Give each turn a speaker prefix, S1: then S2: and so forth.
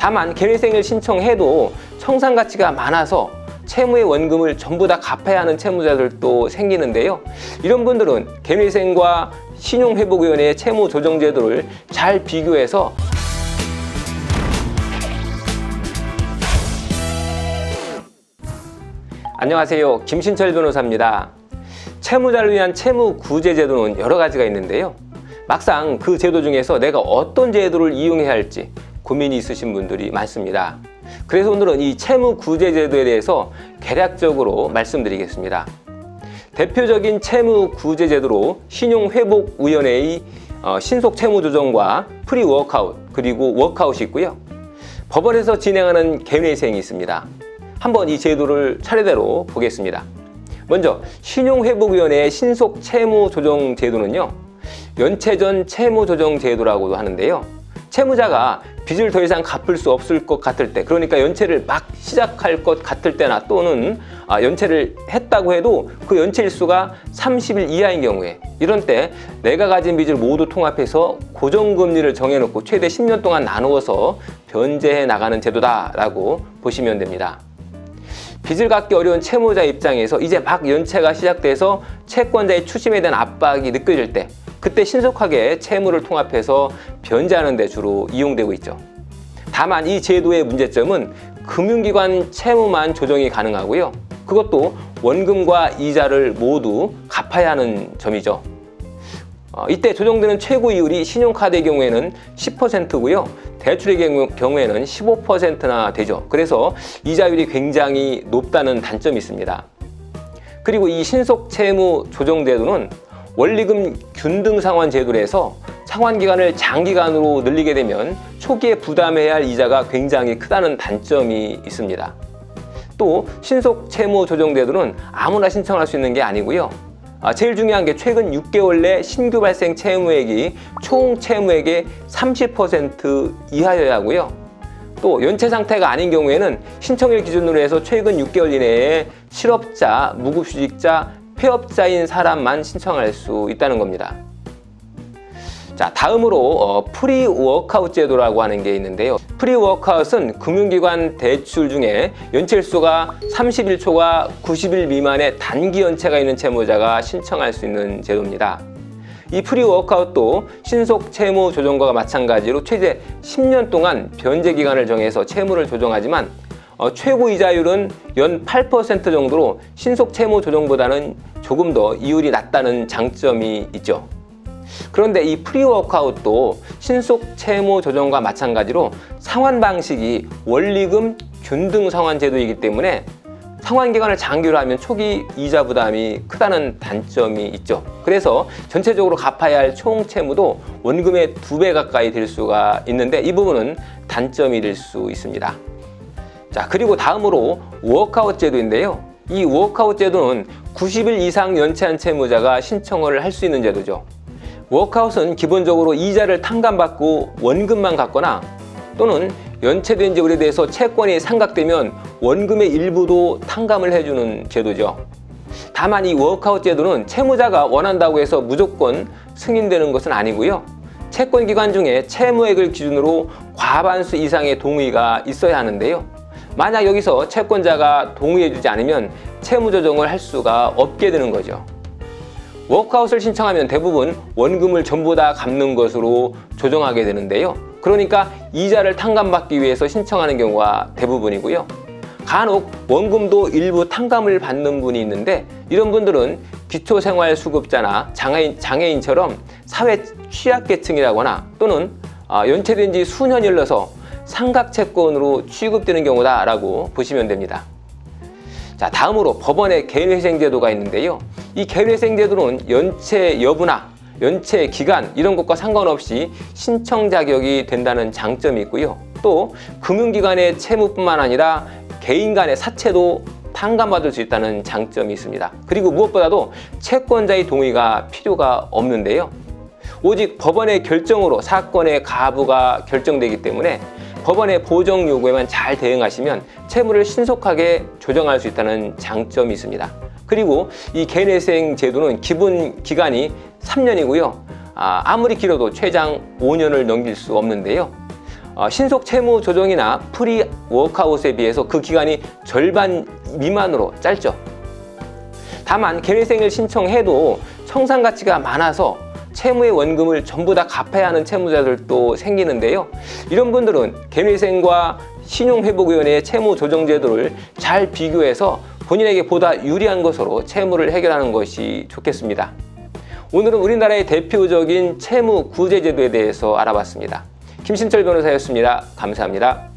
S1: 다만 개인회생을 신청해도 청산가치가 많아서 채무의 원금을 전부 다 갚아야 하는 채무자들도 생기는데요. 이런 분들은 개인회생과 신용회복위원회의 채무조정제도를 잘 비교해서 안녕하세요. 김신철 변호사입니다. 채무자를 위한 채무구제제도는 여러 가지가 있는데요. 막상 그 제도 중에서 내가 어떤 제도를 이용해야 할지 고민이 있으신 분들이 많습니다. 그래서 오늘은 이 채무구제제도에 대해서 개략적으로 말씀드리겠습니다. 대표적인 채무구제제도로 신용회복위원회의 신속채무조정과 프리워크아웃 그리고 워크아웃이 있고요. 법원에서 진행하는 개인회생이 있습니다. 한번 이 제도를 차례대로 보겠습니다. 먼저 신용회복위원회의 신속채무조정제도는요, 연체전 채무조정제도라고도 하는데요. 채무자가 빚을 더 이상 갚을 수 없을 것 같을 때, 그러니까 연체를 막 시작할 것 같을 때나 또는 연체를 했다고 해도 그 연체일수가 30일 이하인 경우에, 이런 때 내가 가진 빚을 모두 통합해서 고정금리를 정해놓고 최대 10년 동안 나누어서 변제해 나가는 제도다라고 보시면 됩니다. 빚을 갚기 어려운 채무자 입장에서 이제 막 연체가 시작돼서 채권자의 추심에 대한 압박이 느껴질 때, 그때 신속하게 채무를 통합해서 변제하는 데 주로 이용되고 있죠. 다만 이 제도의 문제점은 금융기관 채무만 조정이 가능하고요. 그것도 원금과 이자를 모두 갚아야 하는 점이죠. 이때 조정되는 최고 이율이 신용카드의 경우에는 10%고요. 대출의 경우에는 15%나 되죠. 그래서 이자율이 굉장히 높다는 단점이 있습니다. 그리고 이 신속채무조정제도는 원리금 균등 상환 제도로 해서 상환기간을 장기간으로 늘리게 되면 초기에 부담해야 할 이자가 굉장히 크다는 단점이 있습니다. 또 신속채무조정제도는 아무나 신청할 수 있는 게 아니고요. 제일 중요한 게 최근 6개월 내 신규 발생 채무액이 총 채무액의 30% 이하여야 하고요. 또 연체 상태가 아닌 경우에는 신청일 기준으로 해서 최근 6개월 이내에 실업자, 무급휴직자, 폐업자인 사람만 신청할 수 있다는 겁니다. 자, 다음으로 프리워크아웃 제도라고 하는 게 있는데요. 프리워크아웃은 금융기관 대출 중에 연체일수가 31초가 90일 미만의 단기 연체가 있는 채무자가 신청할 수 있는 제도입니다. 이 프리워크아웃도 신속채무조정과 마찬가지로 최대 10년 동안 변제기간을 정해서 채무를 조정하지만 최고 이자율은 연 8% 정도로 신속채무조정보다는 조금 더 이율이 낮다는 장점이 있죠. 그런데 이 프리워크아웃도 신속채무조정과 마찬가지로 상환 방식이 원리금 균등 상환 제도이기 때문에 상환기간을 장기로 하면 초기 이자 부담이 크다는 단점이 있죠. 그래서 전체적으로 갚아야 할 총 채무도 원금의 2배 가까이 될 수가 있는데 이 부분은 단점이 될 수 있습니다. 자, 그리고 다음으로 워크아웃 제도인데요. 이 워크아웃 제도는 90일 이상 연체한 채무자가 신청을 할 수 있는 제도죠. 워크아웃은 기본적으로 이자를 탕감받고 원금만 갚거나 또는 연체된 지 오래돼서 채권이 상각되면 원금의 일부도 탕감을 해주는 제도죠. 다만 이 워크아웃 제도는 채무자가 원한다고 해서 무조건 승인되는 것은 아니고요. 채권기관 중에 채무액을 기준으로 과반수 이상의 동의가 있어야 하는데요. 만약 여기서 채권자가 동의해주지 않으면 채무조정을 할 수가 없게 되는 거죠. 워크아웃을 신청하면 대부분 원금을 전부 다 갚는 것으로 조정하게 되는데요. 그러니까 이자를 탕감받기 위해서 신청하는 경우가 대부분이고요. 간혹 원금도 일부 탕감을 받는 분이 있는데 이런 분들은 기초생활수급자나 장애인처럼 사회 취약계층이라거나 또는 연체된 지 수년이 흘러서 상각채권으로 취급되는 경우다라고 보시면 됩니다. 자, 다음으로 법원의 개인회생제도가 있는데요. 이 개인회생제도는 연체 여부나 연체 기간 이런 것과 상관없이 신청 자격이 된다는 장점이 있고요. 또 금융기관의 채무뿐만 아니라 개인 간의 사채도 탕감받을 수 있다는 장점이 있습니다. 그리고 무엇보다도 채권자의 동의가 필요가 없는데요. 오직 법원의 결정으로 사건의 가부가 결정되기 때문에 법원의 보정 요구에만 잘 대응하시면 채무를 신속하게 조정할 수 있다는 장점이 있습니다. 그리고 이 개인회생 제도는 기본 기간이 3년이고요. 아무리 길어도 최장 5년을 넘길 수 없는데요. 신속 채무 조정이나 프리 워크아웃에 비해서 그 기간이 절반 미만으로 짧죠. 다만 개회생을 신청해도 청산 가치가 많아서 채무의 원금을 전부 다 갚아야 하는 채무자들도 생기는데요. 이런 분들은 개회생과 신용회복위원회의 채무조정제도를 잘 비교해서 본인에게 보다 유리한 것으로 채무를 해결하는 것이 좋겠습니다. 오늘은 우리나라의 대표적인 채무 구제제도에 대해서 알아봤습니다. 김신철 변호사였습니다. 감사합니다.